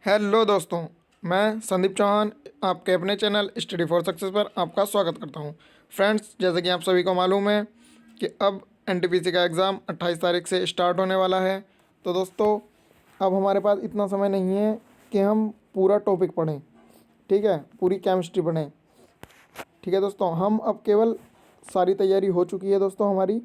Hello दोस्तों, मैं संदीप चौहान आपके अपने चैनल स्टडी फॉर सक्सेस पर आपका स्वागत करता हूं। फ्रेंड्स, जैसे कि आप सभी को मालूम है कि अब एनटीपीसी का एग्ज़ाम 28 तारीख से स्टार्ट होने वाला है। तो दोस्तों, अब हमारे पास इतना समय नहीं है कि हम पूरा टॉपिक पढ़ें, ठीक है, पूरी केमिस्ट्री पढ़ें। ठीक है दोस्तों, हम अब केवल सारी तैयारी हो चुकी है दोस्तों हमारी,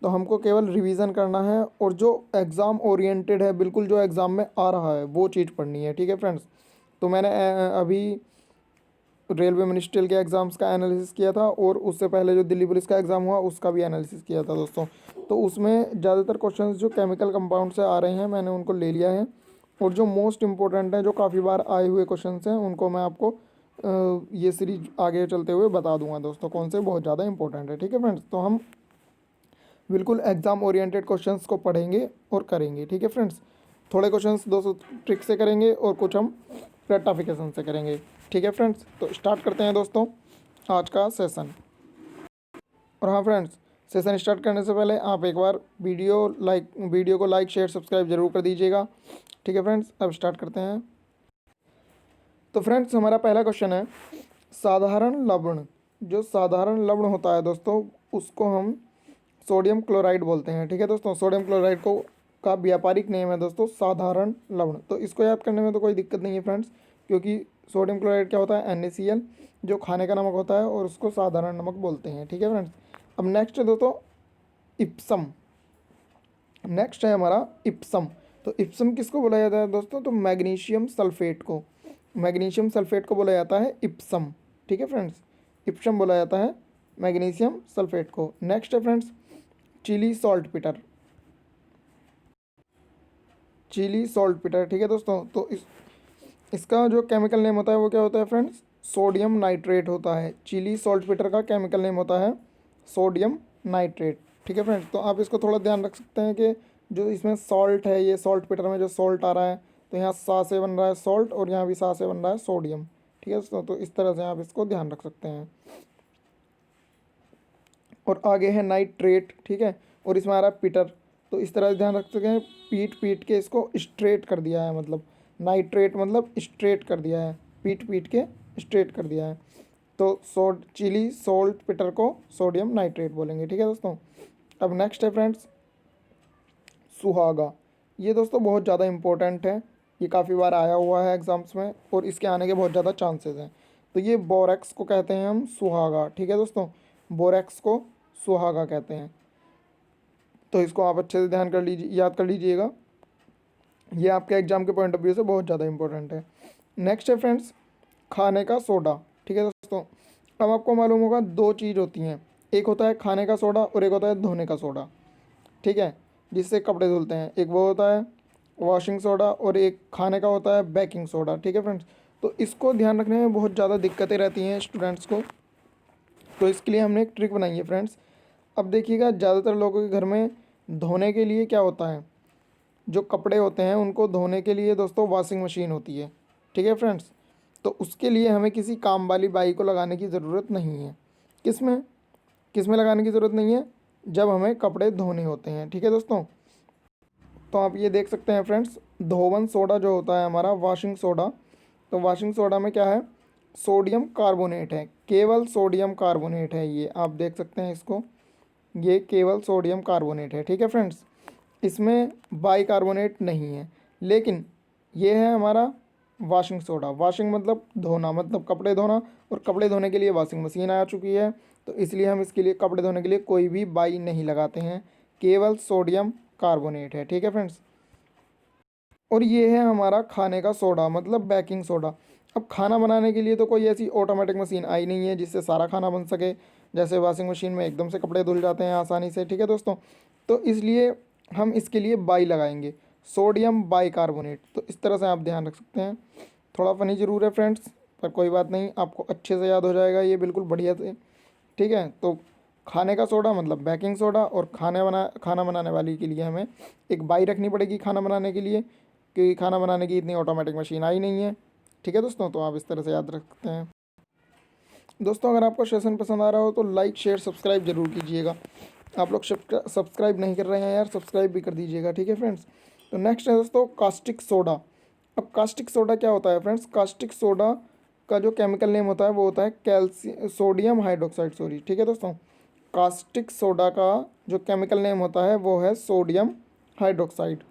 तो हमको केवल रिवीजन करना है और जो एग्ज़ाम ओरिएंटेड है, बिल्कुल जो एग्ज़ाम में आ रहा है वो चीज़ पढ़नी है। ठीक है फ्रेंड्स, तो मैंने अभी रेलवे मिनिस्ट्रियल के एग्ज़ाम्स का एनालिसिस किया था और उससे पहले जो दिल्ली पुलिस का एग्ज़ाम हुआ उसका भी एनालिसिस किया था दोस्तों। तो उसमें ज़्यादातर क्वेश्चंस जो केमिकल कंपाउंड से आ रहे हैं मैंने उनको ले लिया है, और जो मोस्ट इम्पोर्टेंट हैं, जो काफ़ी बार आए हुए क्वेश्चंस हैं, उनको मैं आपको ये सीरीज आगे चलते हुए बता दूंगा दोस्तों कौन से बहुत ज़्यादा इंपॉर्टेंट है। ठीक है फ्रेंड्स, तो हम बिल्कुल एग्ज़ाम ओरिएंटेड क्वेश्चंस को पढ़ेंगे और करेंगे। ठीक है फ्रेंड्स, थोड़े क्वेश्चंस दोस्तों ट्रिक से करेंगे और कुछ हम रेक्टाफिकेशन से करेंगे। ठीक है फ्रेंड्स, तो स्टार्ट करते हैं दोस्तों आज का सेशन। और हाँ फ्रेंड्स, सेशन स्टार्ट करने से पहले आप एक बार वीडियो को लाइक शेयर सब्सक्राइब जरूर कर दीजिएगा। ठीक है फ्रेंड्स, अब स्टार्ट करते हैं। तो फ्रेंड्स, हमारा पहला क्वेश्चन है साधारण लवण। जो साधारण लवण होता है दोस्तों, उसको हम सोडियम क्लोराइड बोलते हैं। ठीक है दोस्तों, सोडियम क्लोराइड को का व्यापारिक नेम है दोस्तों साधारण लवण। तो इसको याद करने में तो कोई दिक्कत नहीं है फ्रेंड्स, क्योंकि सोडियम क्लोराइड क्या होता है, NaCl, जो खाने का नमक होता है, और उसको साधारण नमक बोलते हैं। ठीक है फ्रेंड्स, अब नेक्स्ट है दोस्तों इप्सम। नेक्स्ट है हमारा इप्सम। तो इप्सम किसको बोला जाता है दोस्तों, तो मैग्नीशियम सल्फेट को, मैग्नीशियम सल्फेट को बोला जाता है इप्सम। ठीक है फ्रेंड्स, इप्सम बोला जाता है मैग्नीशियम सल्फेट को। नेक्स्ट है friends Chile saltpetre, Chile saltpetre. ठीक है दोस्तों, तो इसका जो केमिकल नेम होता है वो क्या होता है फ्रेंड्स, सोडियम नाइट्रेट होता है। चिली सॉल्ट पीटर का केमिकल नेम होता है सोडियम नाइट्रेट। ठीक है फ्रेंड्स, तो आप इसको थोड़ा ध्यान रख सकते हैं कि जो इसमें सॉल्ट है, ये सॉल्ट पीटर में जो सॉल्ट आ रहा है, तो यहाँ सा से बन रहा है सॉल्ट और यहाँ भी सा से बन रहा है सोडियम। ठीक है दोस्तों, तो इस तरह से आप इसको ध्यान रख सकते हैं। और आगे है नाइट्रेट, ठीक है, और इसमें आ रहा है पीटर। तो इस तरह से ध्यान रख सकते हैं, पीट पीट के इसको स्ट्रेट कर दिया है, मतलब नाइट्रेट मतलब स्ट्रेट कर दिया है, पीट पीट के स्ट्रेट कर दिया है। तो चिली सॉल्ट पीटर को सोडियम नाइट्रेट बोलेंगे। ठीक है दोस्तों, अब नेक्स्ट है फ्रेंड्स सुहागा। ये दोस्तों बहुत ज़्यादा इंपॉर्टेंट है, ये काफ़ी बार आया हुआ है एग्जाम्स में और इसके आने के बहुत ज़्यादा चांसेस हैं। तो ये बोरेक्स को कहते हैं हम सुहागा। ठीक है दोस्तों, बोरेक्स को सुहागा कहते हैं। तो इसको आप अच्छे से ध्यान कर लीजिए, याद कर लीजिएगा, ये आपके एग्जाम के पॉइंट ऑफ व्यू से बहुत ज़्यादा इंपॉर्टेंट है। नेक्स्ट है फ्रेंड्स खाने का सोडा। ठीक है दोस्तों, अब आपको मालूम होगा दो चीज़ होती हैं, एक होता है खाने का सोडा और एक होता है धोने का सोडा। ठीक है, जिससे कपड़े धुलते हैं, एक वो होता है वॉशिंग सोडा और एक खाने का होता है बेकिंग सोडा। ठीक है फ्रेंड्स, तो इसको ध्यान रखने में बहुत ज़्यादा दिक्कतें रहती हैं स्टूडेंट्स को, तो इसके लिए हमने एक ट्रिक बनाई है फ्रेंड्स। अब देखिएगा, ज़्यादातर लोगों के घर में धोने के लिए क्या होता है, जो कपड़े होते हैं उनको धोने के लिए दोस्तों वॉशिंग मशीन होती है। ठीक है फ्रेंड्स, तो उसके लिए हमें किसी काम वाली बाई को लगाने की ज़रूरत नहीं है। किस में किस में लगाने की ज़रूरत नहीं है, जब हमें कपड़े धोने होते हैं। ठीक है दोस्तों, तो आप ये देख सकते हैं फ्रेंड्स, धोवन सोडा जो होता है हमारा वॉशिंग सोडा, तो वॉशिंग सोडा में क्या है, सोडियम कार्बोनेट है, केवल सोडियम कार्बोनेट है, ये आप देख सकते हैं इसको, ये केवल सोडियम कार्बोनेट है। ठीक है फ्रेंड्स, इसमें बाई कार्बोनेट नहीं है, लेकिन ये है हमारा वॉशिंग सोडा। वॉशिंग मतलब धोना, मतलब कपड़े धोना, और कपड़े धोने के लिए वॉशिंग मशीन आ चुकी है, तो इसलिए हम इसके लिए कपड़े धोने के लिए कोई भी बाई नहीं लगाते हैं, केवल सोडियम कार्बोनेट है। ठीक है फ्रेंड्स, और ये है हमारा खाने का सोडा, मतलब बेकिंग सोडा। अब खाना बनाने के लिए तो कोई ऐसी ऑटोमेटिक मशीन आई नहीं है जिससे सारा खाना बन सके, जैसे वॉशिंग मशीन में एकदम से कपड़े धुल जाते हैं आसानी से। ठीक है दोस्तों, तो इसलिए हम इसके लिए बाई लगाएंगे, सोडियम बाई कार्बोनेट। तो इस तरह से आप ध्यान रख सकते हैं, थोड़ा फनी ज़रूर है फ्रेंड्स, पर कोई बात नहीं, आपको अच्छे से याद हो जाएगा ये बिल्कुल बढ़िया से। ठीक है, तो खाने का सोडा मतलब बेकिंग सोडा, और खाना बनाने वाली के लिए हमें एक बाई रखनी पड़ेगी खाना बनाने के लिए, क्योंकि खाना बनाने की इतनी ऑटोमेटिक मशीन आई नहीं है। ठीक है दोस्तों, तो आप इस तरह से याद रख सकते हैं। दोस्तों, अगर आपको सेशन पसंद आ रहा हो तो लाइक शेयर सब्सक्राइब जरूर कीजिएगा। आप लोग सब्सक्राइब नहीं कर रहे हैं यार, सब्सक्राइब भी कर दीजिएगा। ठीक है फ्रेंड्स, तो नेक्स्ट है दोस्तों कास्टिक सोडा। अब कास्टिक सोडा क्या होता है फ्रेंड्स? कास्टिक सोडा का जो केमिकल नेम होता है वो होता है सोडियम हाइड्रोक्साइड, सॉरी, ठीक है दोस्तों। कास्टिक सोडा का जो केमिकल नेम होता है वो है सोडियम हाइड्रोक्साइड।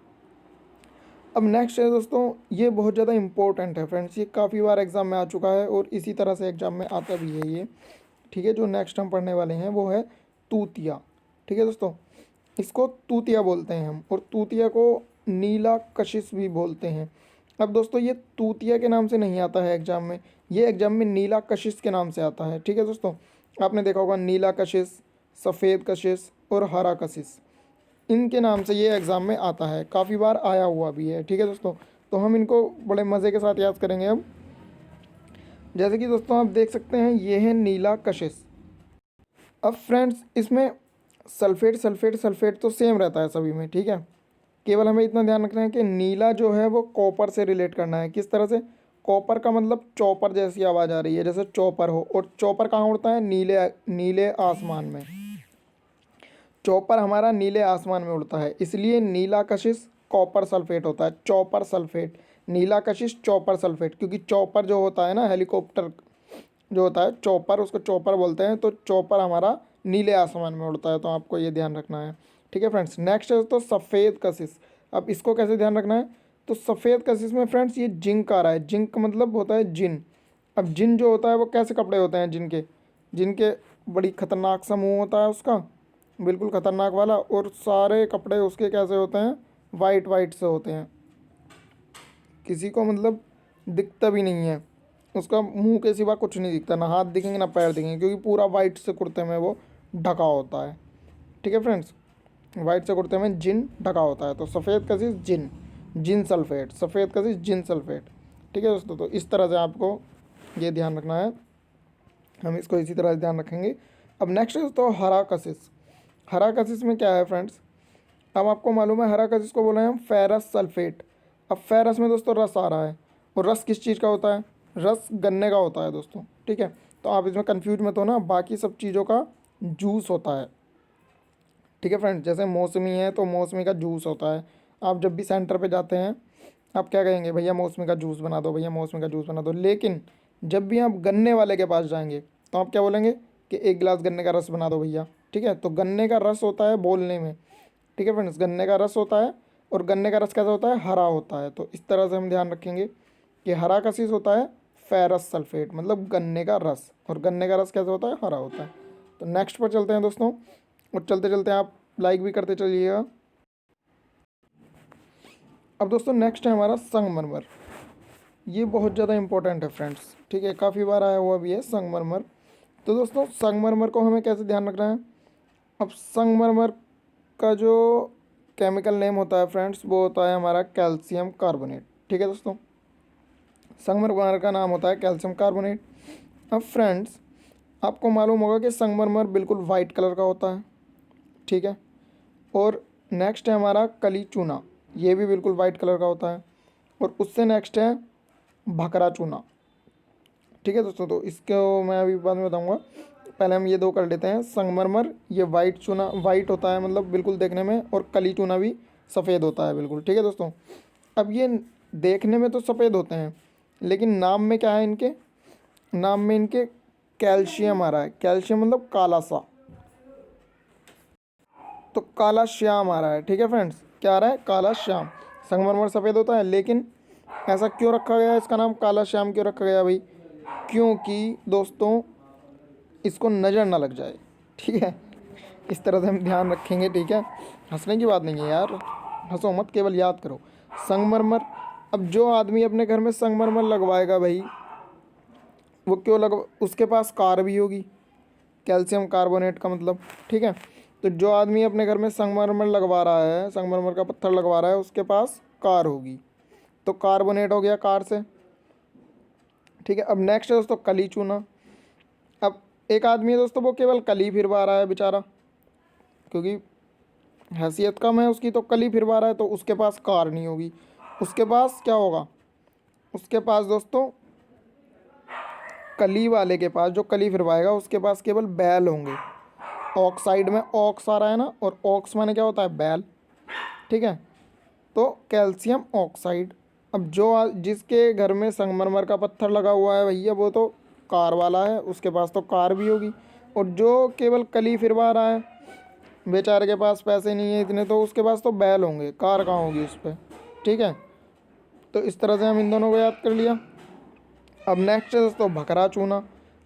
अब नेक्स्ट है दोस्तों, ये बहुत ज़्यादा इंपॉर्टेंट है फ्रेंड्स, ये काफ़ी बार एग्जाम में आ चुका है और इसी तरह से एग्जाम में आता भी है ये, ठीक है। जो नेक्स्ट हम पढ़ने वाले हैं वो है तूतिया, ठीक है दोस्तों। इसको तूतिया बोलते हैं हम, और तूतिया को नीला कशिश भी बोलते हैं। अब दोस्तों ये तूतिया के नाम से नहीं आता है एग्जाम में, ये एग्जाम में नीला कशिश के नाम से आता है, ठीक है दोस्तों। आपने देखा होगा नीला कशिश, सफ़ेद कशिश और हरा कशिश, इनके नाम से ये एग्ज़ाम में आता है, काफ़ी बार आया हुआ भी है, ठीक है दोस्तों। तो हम इनको बड़े मज़े के साथ याद करेंगे अब। जैसे कि दोस्तों आप देख सकते हैं ये है नीला कशिश। अब फ्रेंड्स इसमें सल्फेट सल्फेट सल्फेट तो सेम रहता है सभी में, ठीक है। केवल हमें इतना ध्यान रखना है कि नीला जो है वो कॉपर से रिलेट करना है। किस तरह से? कॉपर का मतलब चॉपर जैसी आवाज़ आ रही है, जैसे चॉपर हो, और चॉपर कहाँ उड़ता है? नीले नीले आसमान में। चॉपर हमारा नीले आसमान में उड़ता है, इसलिए नीला कशिश कॉपर सल्फेट होता है, चॉपर सल्फेट। नीला कशिश चॉपर सल्फेट, क्योंकि चॉपर जो होता है ना, हेलीकॉप्टर जो होता है चॉपर, उसको चॉपर बोलते हैं, तो चॉपर हमारा नीले आसमान में उड़ता है, तो आपको ये ध्यान रखना है, ठीक है फ्रेंड्स। नेक्स्ट है तो सफ़ेद कशिश। अब इसको कैसे ध्यान रखना है? तो सफ़ेद कशिश में फ्रेंड्स ये जिंक आ रहा है, जिंक मतलब होता है जिन। अब जिन जो होता है वो कैसे कपड़े होते हैं जिनके? जिनके बड़ी खतरनाक सा मुँह होता है उसका, बिल्कुल खतरनाक वाला, और सारे कपड़े उसके कैसे होते हैं? वाइट वाइट से होते हैं, किसी को मतलब दिखता भी नहीं है, उसका मुंह के सिवा कुछ नहीं दिखता, ना हाथ दिखेंगे ना पैर दिखेंगे, क्योंकि पूरा वाइट से कुर्ते में वो ढका होता है, ठीक है फ्रेंड्स। वाइट से कुर्ते में जिन ढका होता है, तो सफ़ेद कशिश जिन, जिन सल्फेट, सफ़ेद कशिश जिन सल्फेट, ठीक है दोस्तों। तो इस तरह से आपको ये ध्यान रखना है, हम इसको इसी तरह से ध्यान रखेंगे। अब नेक्स्ट है दोस्तों हरा कशिश। हरा कशिश में क्या है फ्रेंड्स? अब आपको मालूम है हरा कशिश को बोला है हम फेरस सल्फेट। अब फेरस में दोस्तों रस आ रहा है, और रस किस चीज़ का होता है? रस गन्ने का होता है दोस्तों, ठीक है। तो आप इसमें कंफ्यूज मत हो ना, बाकी सब चीज़ों का जूस होता है, ठीक है फ्रेंड्स। जैसे मौसमी है तो मौसमी का जूस होता है। आप जब भी सेंटर पे जाते हैं आप क्या कहेंगे? भैया मौसमी का जूस बना दो, भैया मौसमी का जूस बना दो। लेकिन जब भी आप गन्ने वाले के पास जाएंगे तो आप क्या बोलेंगे? कि एक गिलास गन्ने का रस बना दो भैया, ठीक है। तो गन्ने का रस होता है बोलने में, ठीक है फ्रेंड्स, गन्ने का रस होता है, और गन्ने का रस कैसा होता है? हरा होता है। तो इस तरह से हम ध्यान रखेंगे कि हरा कशिश होता है फेरस सल्फेट, मतलब गन्ने का रस, और गन्ने का रस कैसा होता है? हरा होता है। तो नेक्स्ट पर चलते हैं दोस्तों, और चलते चलते आप लाइक भी करते चलिएगा। अब दोस्तों नेक्स्ट है हमारा संगमरमर। ये बहुत ज़्यादा इंपॉर्टेंट है फ्रेंड्स, ठीक है, काफ़ी बार आया हुआ भी है संगमरमर। तो दोस्तों संगमरमर को हमें कैसे ध्यान रखना है? अब संगमरमर का जो केमिकल नेम होता है फ्रेंड्स वो होता है हमारा कैल्शियम कार्बोनेट, ठीक है दोस्तों। संगमरमर का नाम होता है कैल्शियम कार्बोनेट। अब फ्रेंड्स आपको मालूम होगा कि संगमरमर बिल्कुल वाइट कलर का होता है, ठीक है। और नेक्स्ट है हमारा कली चूना, ये भी बिल्कुल वाइट कलर का होता है। और उससे नेक्स्ट है भकरा चूना, ठीक है दोस्तों। तो इसको मैं अभी बाद में बताऊंगा, पहले हम ये दो कर लेते हैं। संगमरमर ये वाइट चूना, वाइट होता है मतलब बिल्कुल देखने में, और कली चूना भी सफ़ेद होता है बिल्कुल, ठीक है दोस्तों। अब ये देखने में तो सफ़ेद होते हैं, लेकिन नाम में क्या है इनके? नाम में इनके कैल्शियम आ रहा है, कैल्शियम मतलब काला सा, तो काला श्याम आ रहा है, ठीक है फ्रेंड्स। क्या आ रहा है? काला श्याम। संगमरमर सफ़ेद होता है, लेकिन ऐसा क्यों रखा गया, इसका नाम काला श्याम क्यों रखा गया भाई? क्योंकि दोस्तों इसको नज़र ना लग जाए, ठीक है। इस तरह से हम ध्यान रखेंगे, ठीक है। हंसने की बात नहीं है यार, हंसो मत, केवल याद करो संगमरमर। अब जो आदमी अपने घर में संगमरमर लगवाएगा भाई, वो क्यों लग, उसके पास कार भी होगी, कैल्शियम कार्बोनेट का मतलब, ठीक है। तो जो आदमी अपने घर में संगमरमर लगवा रहा है, संगमरमर का पत्थर लगवा रहा है, उसके पास कार होगी, तो कार्बोनेट हो गया कार से, ठीक है। अब नेक्स्ट है दोस्तों कली चूना। अब एक आदमी है दोस्तों वो केवल कली फिरवा रहा है बेचारा, क्योंकि हैसियत कम है उसकी, तो कली फिरवा रहा है, तो उसके पास कार नहीं होगी, उसके पास क्या होगा? उसके पास दोस्तों कली वाले के पास, जो कली फिरवाएगा उसके पास केवल बैल होंगे। ऑक्साइड में ऑक्स आ रहा है ना, और ऑक्स माने क्या होता है? बैल, ठीक है। तो कैल्शियम ऑक्साइड, अब जिसके घर में संगमरमर का पत्थर लगा हुआ है भैया वो तो कार वाला है, उसके पास तो कार भी होगी। और जो केवल कली फिरवा रहा है, बेचारे के पास पैसे नहीं है इतने, तो उसके पास तो बैल होंगे, कार कहाँ होगी उस पर। ठीक है, तो इस तरह से हम इन दोनों को याद कर लिया। अब नेक्स्ट है दोस्तों बकरा चूना।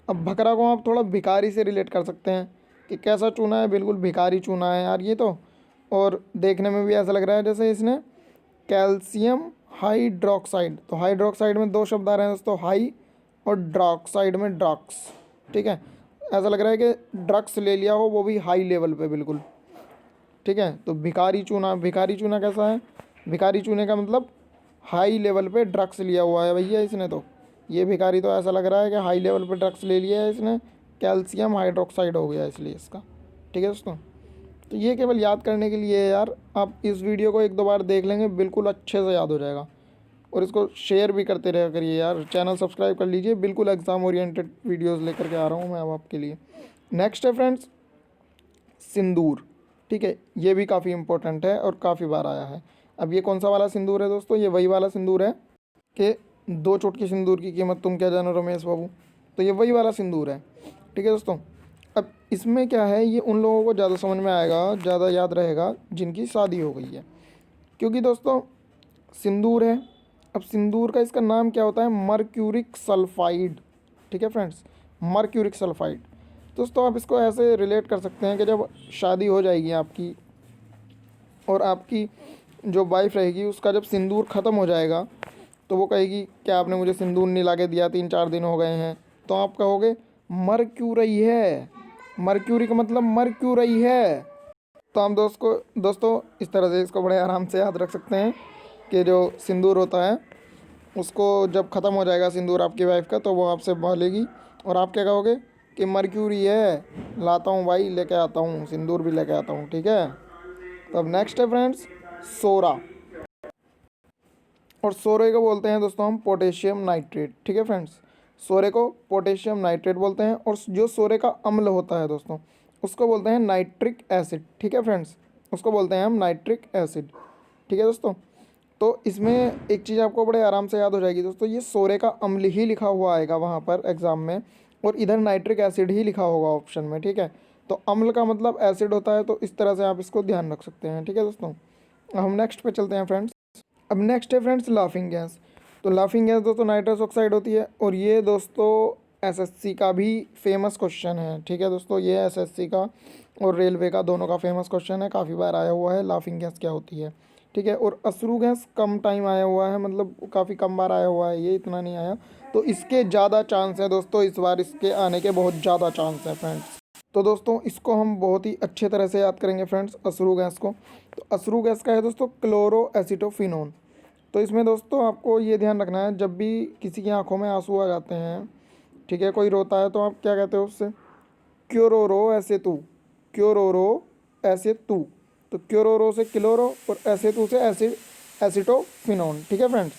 अब बकरा को आप थोड़ा भिखारी से रिलेट कर सकते हैं कि कैसा चूना है, बिल्कुल भिखारी चूना है यार ये तो। और देखने में भी ऐसा लग रहा है जैसे इसने कैल्शियम हाइड्रोक्साइड, तो हाइड्रोक्साइड में दो शब्द आ रहे हैं दोस्तों, हाई और ड्रॉक्साइड में ड्रग्स। ठीक है, ऐसा लग रहा है कि ड्रग्स ले लिया हो, वो भी हाई लेवल पे बिल्कुल। ठीक है, तो भिखारी चूना, भिखारी चूना कैसा है, भिखारी चूने का मतलब हाई लेवल पे ड्रग्स लिया हुआ है भैया इसने। तो ये भिखारी तो ऐसा लग रहा है कि हाई लेवल पे ड्रग्स ले लिया है इसने, कैल्शियम हाइड्रोक्साइड हो गया इसलिए इसका। ठीक है दोस्तों, तो ये केवल याद करने के लिए है यार, आप इस वीडियो को एक दो बार देख लेंगे बिल्कुल अच्छे से याद हो जाएगा। और इसको शेयर भी करते रहा करिए यार, चैनल सब्सक्राइब कर लीजिए, बिल्कुल एग्ज़ाम ओरिएंटेड वीडियोस लेकर के आ रहा हूँ मैं अब आपके लिए। नेक्स्ट है फ्रेंड्स सिंदूर। ठीक है, ये भी काफ़ी इंपॉर्टेंट है और काफ़ी बार आया है। अब ये कौन सा वाला सिंदूर है दोस्तों, ये वही वाला सिंदूर है कि 2 चुटकी सिंदूर की कीमत तुम क्या जानो रमेश बाबू, तो ये वही वाला सिंदूर है। ठीक है दोस्तों, अब इसमें क्या है, ये उन लोगों को ज़्यादा समझ में आएगा, ज़्यादा याद रहेगा जिनकी शादी हो गई है, क्योंकि दोस्तों सिंदूर है। अब सिंदूर का इसका नाम क्या होता है, मर्क्यूरिक सल्फाइड। ठीक है फ्रेंड्स, मर्क्यूरिक सल्फाइड। दोस्तों आप इसको ऐसे रिलेट कर सकते हैं कि जब शादी हो जाएगी आपकी और आपकी जो वाइफ रहेगी उसका जब सिंदूर ख़त्म हो जाएगा तो वो कहेगी क्या आपने मुझे सिंदूर नहीं ला के दिया, 3-4 दिन हो गए हैं, तो आप कहोगे मर क्यों रही है। मर्क्यूरी का मतलब मर क्यों रही है। तो हम दोस्तों इस तरह से इसको बड़े आराम से याद रख सकते हैं कि जो सिंदूर होता है उसको जब ख़त्म हो जाएगा सिंदूर आपकी वाइफ का, तो वो आपसे बोलेगी और आप क्या कहोगे कि मर्क्यूरी है, लाता हूँ भाई, लेके आता हूँ, सिंदूर भी लेके आता हूँ। ठीक है, तो अब नेक्स्ट है फ्रेंड्स सोरा। और सोरे को बोलते हैं दोस्तों हम पोटेशियम नाइट्रेट। ठीक है फ्रेंड्स, सोरे को पोटेशियम नाइट्रेट बोलते हैं। और जो सोरे का अम्ल होता है दोस्तों उसको बोलते हैं नाइट्रिक एसिड। ठीक है फ्रेंड्स, उसको बोलते हैं हम नाइट्रिक एसिड। ठीक है दोस्तों, तो इसमें एक चीज़ आपको बड़े आराम से याद हो जाएगी दोस्तों, ये सोरे का अम्ल ही लिखा हुआ आएगा वहाँ पर एग्ज़ाम में, और इधर नाइट्रिक एसिड ही लिखा होगा ऑप्शन में। ठीक है, तो अम्ल का मतलब एसिड होता है, तो इस तरह से आप इसको ध्यान रख सकते हैं। ठीक है दोस्तों, हम नेक्स्ट पे चलते हैं फ्रेंड्स। अब नेक्स्ट है फ्रेंड्स लाफिंग गैस। तो लाफिंग गैस दोस्तों नाइट्रस ऑक्साइड होती है, और ये दोस्तों एसएससी का भी फेमस क्वेश्चन है। ठीक है दोस्तों, ये एसएससी का और रेलवे का दोनों का फेमस क्वेश्चन है, काफ़ी बार आया हुआ है लाफिंग गैस क्या होती है। ठीक है, और अश्रु गैस कम टाइम आया हुआ है, मतलब काफ़ी कम बार आया हुआ है, ये इतना नहीं आया, तो इसके ज़्यादा चांस है दोस्तों, इस बार इसके आने के बहुत ज़्यादा चांस है फ्रेंड्स। तो दोस्तों इसको हम बहुत ही अच्छे तरह से याद करेंगे फ्रेंड्स, अश्रु गैस को। तो अश्रु गैस का है दोस्तों क्लोरो एसिटोफिनोन। तो इसमें दोस्तों आपको ये ध्यान रखना है, जब भी किसी की आंखों में आंसू आ जाते हैं, ठीक है, कोई रोता है, तो आप क्या कहते हो उससे, क्योरोरो ऐसे तू, क्योरोरो ऐसे तू। तो क्योरोरो से क्लोरो और ऐसे तू से एसिड एसिटोफिनोन। ठीक है फ्रेंड्स,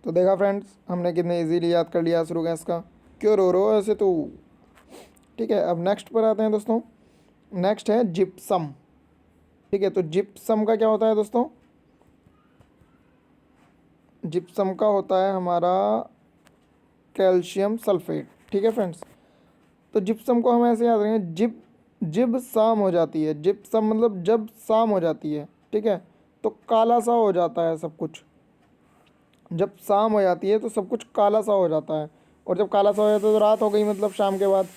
तो देखा फ्रेंड्स हमने कितने इजीली याद कर लिया अश्रु गैस का, क्योरोरो ऐसे तू। ठीक है, अब नेक्स्ट पर आते हैं दोस्तों। नेक्स्ट है जिप्सम। ठीक है, तो जिप्सम का क्या होता है दोस्तों, जिप्सम का होता है हमारा कैल्शियम सल्फेट। ठीक है फ्रेंड्स, तो जिप्सम को हम ऐसे याद रखेंगे, जिब शाम हो जाती है, जिप्सम मतलब जब शाम हो जाती है, ठीक है, तो काला सा हो जाता है सब कुछ। जब शाम हो जाती है तो सब कुछ काला सा हो जाता है, और जब काला सा हो जाता है तो रात हो गई, मतलब शाम के बाद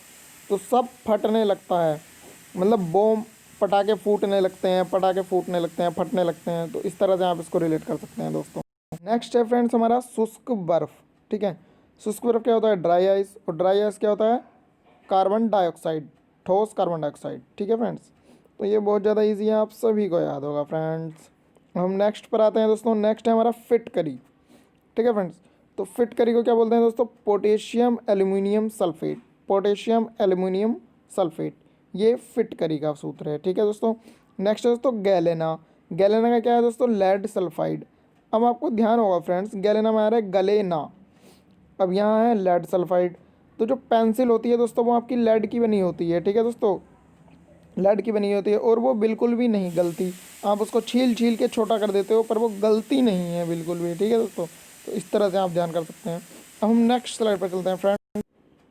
तो सब फटने लगता है, मतलब बम पटाखे फूटने लगते हैं, पटाखे फूटने लगते हैं, फटने लगते हैं। तो इस तरह से आप इसको रिलेट कर सकते हैं दोस्तों। नेक्स्ट है फ्रेंड्स हमारा शुष्क बर्फ़। ठीक है, शुष्क बर्फ़ क्या होता है, ड्राई आइस। और ड्राई आइस क्या होता है, कार्बन डाइऑक्साइड, ठोस कार्बन डाइऑक्साइड। ठीक है फ्रेंड्स, तो ये बहुत ज़्यादा इजी है, आप सभी को याद होगा फ्रेंड्स। हम नेक्स्ट पर आते हैं दोस्तों। नेक्स्ट है हमारा फिटकरी। ठीक है फ्रेंड्स, तो फिटकरी को क्या बोलते हैं दोस्तों, potassium aluminium sulphate. Potassium aluminium sulphate, ये फिटकरी का सूत्र है। ठीक है दोस्तों, नेक्स्ट है दोस्तों गैलेना। गैलेना का क्या है दोस्तों, लेड सल्फाइड। अब आपको ध्यान होगा फ्रेंड्स, गैलेना में आ रहा है गलेना, अब यहाँ है लेड सल्फाइड। तो जो पेंसिल होती है दोस्तों वो आपकी लेड की बनी होती है। ठीक है दोस्तों, लेड की बनी होती है, और वो बिल्कुल भी नहीं गलती। आप उसको छील छील के छोटा कर देते हो, पर वो गलती नहीं है बिल्कुल भी। ठीक है दोस्तों, तो इस तरह से आप ध्यान कर सकते हैं। अब हम नेक्स्ट स्लाइड पर चलते हैं फ्रेंड्स।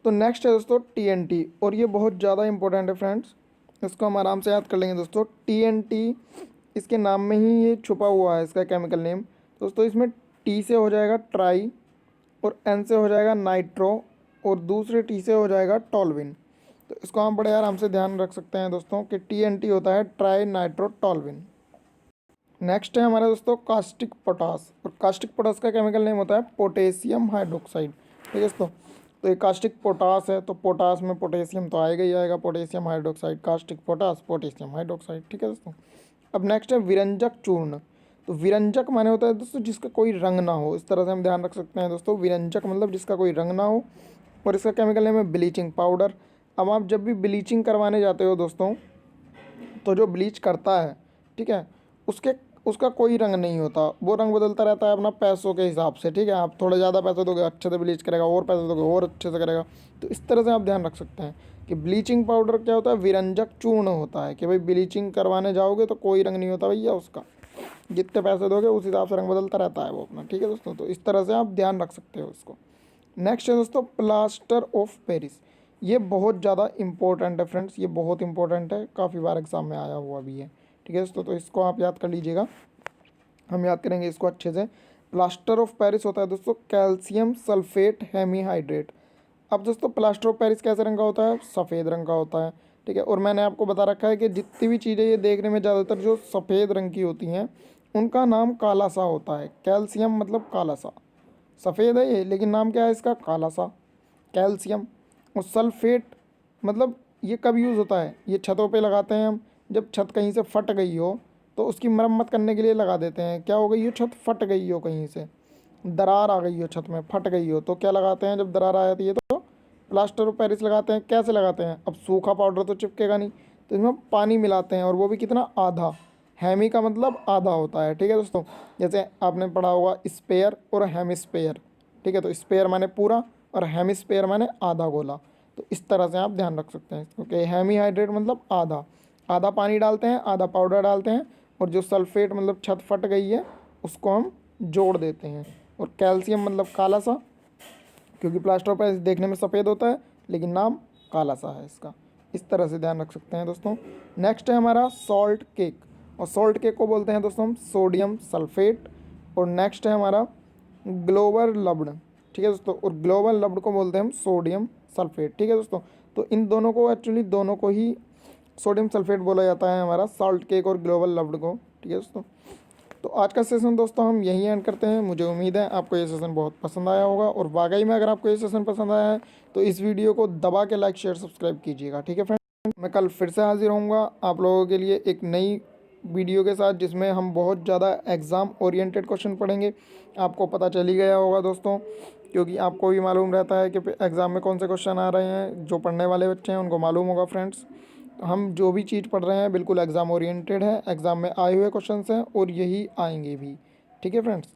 तो नेक्स्ट है दोस्तों TNT, और ये बहुत ज़्यादा इंपॉर्टेंट है फ्रेंड्स, इसको हम आराम से याद कर लेंगे दोस्तों। TNT इसके नाम में ही ये छुपा हुआ है, इसका केमिकल नेम दोस्तों। इसमें T से हो जाएगा ट्राई, और N से हो जाएगा नाइट्रो, और दूसरे T से हो जाएगा टॉल्विन। तो इसको हम बड़े आराम से ध्यान रख सकते हैं दोस्तों कि TNT होता है ट्राई नाइट्रो टॉल्विन। नेक्स्ट है हमारा दोस्तों कास्टिक पोटास, और कास्टिक पोटास का केमिकल नेम होता है पोटेशियम हाइड्रोक्साइड। ठीक है दोस्तों, तो ये कास्टिक पोटास है, तो पोटास में पोटेशियम तो आएगा ही आएगा, potassium hydroxide, caustic potash, potassium hydroxide. ठीक है दोस्तों। अब नेक्स्ट है विरंजक चूर्ण। तो विरंजक माने होता है दोस्तों जिसका कोई रंग ना हो, इस तरह से हम ध्यान रख सकते हैं दोस्तों। विरंजक मतलब जिसका कोई रंग ना हो, और इसका केमिकल नेम है ब्लीचिंग पाउडर। अब आप जब भी ब्लीचिंग करवाने जाते हो दोस्तों, तो जो ब्लीच करता है, ठीक है, उसके उसका कोई रंग नहीं होता, वो रंग बदलता रहता है अपना पैसों के हिसाब से। ठीक है, आप थोड़े ज़्यादा पैसे दोगे अच्छे से ब्लीच करेगा, और पैसे दोगे और अच्छे से करेगा। तो इस तरह से आप ध्यान रख सकते हैं कि ब्लीचिंग पाउडर क्या होता है, विरंजक चूर्ण होता है, कि भाई ब्लीचिंग करवाने जाओगे तो कोई रंग नहीं होता भैया उसका, जितने पैसे दोगे उस हिसाब से रंग बदलता रहता है वो अपना। ठीक है दोस्तों, तो इस तरह से आप ध्यान रख सकते हो इसको। नेक्स्ट है दोस्तों प्लास्टर ऑफ पेरिस। ये बहुत ज़्यादा इंपॉर्टेंट है फ्रेंड्स, ये बहुत इंपॉर्टेंट है, काफ़ी बार एग्जाम में आया हुआ भी है। ठीक है दोस्तों, तो इसको आप याद कर लीजिएगा, हम याद करेंगे इसको अच्छे से। प्लास्टर ऑफ पेरिस होता है दोस्तों कैल्शियम सल्फेट हेमीहाइड्रेट। अब दोस्तों प्लास्टर ऑफ पेरिस कैसे रंग का होता है, सफ़ेद रंग का होता है। ठीक है, और मैंने आपको बता रखा है कि जितनी भी चीज़ें ये देखने में ज़्यादातर जो सफ़ेद रंग की होती हैं उनका नाम काला सा होता है। कैल्शियम मतलब काला सा, सफ़ेद है ये लेकिन नाम क्या है इसका, काला सा, कैल्शियम। और सल्फेट मतलब ये कब यूज़ होता है, ये छतों पे लगाते हैं हम, जब छत कहीं से फट गई हो तो उसकी मरम्मत करने के लिए लगा देते हैं। क्या हो गई हो, छत फट गई हो, कहीं से दरार आ गई हो, छत में फट गई हो, तो क्या लगाते हैं जब दरार आ जाती है तो प्लास्टर ऑफ पेरिस लगाते हैं। कैसे लगाते हैं, अब सूखा पाउडर तो चिपकेगा नहीं, तो इसमें पानी मिलाते हैं, और वो भी कितना, आधा। हैमी का मतलब आधा होता है। ठीक है दोस्तों, जैसे आपने पढ़ा होगा स्पेयर और हेमिस्पेयर। ठीक है, तो स्पेयर माने पूरा और हेमिस्पेयर माने आधा गोला। तो इस तरह से आप ध्यान रख सकते हैं, क्योंकि हेमी हाइड्रेट मतलब आधा, आधा पानी डालते हैं, आधा पाउडर डालते हैं, और जो सल्फेट मतलब छत फट गई है उसको हम जोड़ देते हैं। और कैल्शियम मतलब काला सा, क्योंकि प्लास्टर ऑफ पेरिस देखने में सफ़ेद होता है लेकिन नाम काला सा है इसका। इस तरह से ध्यान रख सकते हैं दोस्तों। नेक्स्ट है हमारा सॉल्ट केक, और सॉल्ट केक को बोलते हैं दोस्तों हम सोडियम सल्फेट। और नेक्स्ट है हमारा ग्लोबल लब्ड। ठीक है दोस्तों, और ग्लोबल लब्ड को बोलते हैं हम सोडियम सल्फेट। ठीक है दोस्तों, तो इन दोनों को एक्चुअली दोनों को ही सोडियम सल्फेट बोला जाता है, हमारा सॉल्ट केक और ग्लोबल लब्ड को। ठीक है दोस्तों, तो आज का सेशन दोस्तों हम यहीं एंड करते हैं। मुझे उम्मीद है आपको ये सेशन बहुत पसंद आया होगा, और वाकई में अगर आपको ये सेशन पसंद आया है तो इस वीडियो को दबा के लाइक शेयर सब्सक्राइब कीजिएगा। ठीक है फ्रेंड, मैं कल फिर से हाजिर होऊंगा आप लोगों के लिए एक नई वीडियो के साथ, जिसमें हम बहुत ज़्यादा एग्ज़ाम ओरिएंटेड क्वेश्चन पढ़ेंगे। आपको पता चल ही गया होगा दोस्तों, क्योंकि आपको भी मालूम रहता है कि एग्ज़ाम में कौन से क्वेश्चन आ रहे हैं। जो पढ़ने वाले बच्चे हैं उनको मालूम होगा फ्रेंड्स। हम जो भी चीज़ पढ़ रहे हैं बिल्कुल एग्ज़ाम ओरिएंटेड है, एग्ज़ाम में आए हुए क्वेश्चंस हैं और यही आएंगे भी। ठीक है फ्रेंड्स,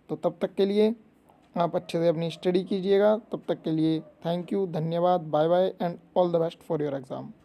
तो तब तक के लिए आप अच्छे से अपनी स्टडी कीजिएगा। तब तक के लिए थैंक यू, धन्यवाद, bye bye and all the best for your exam.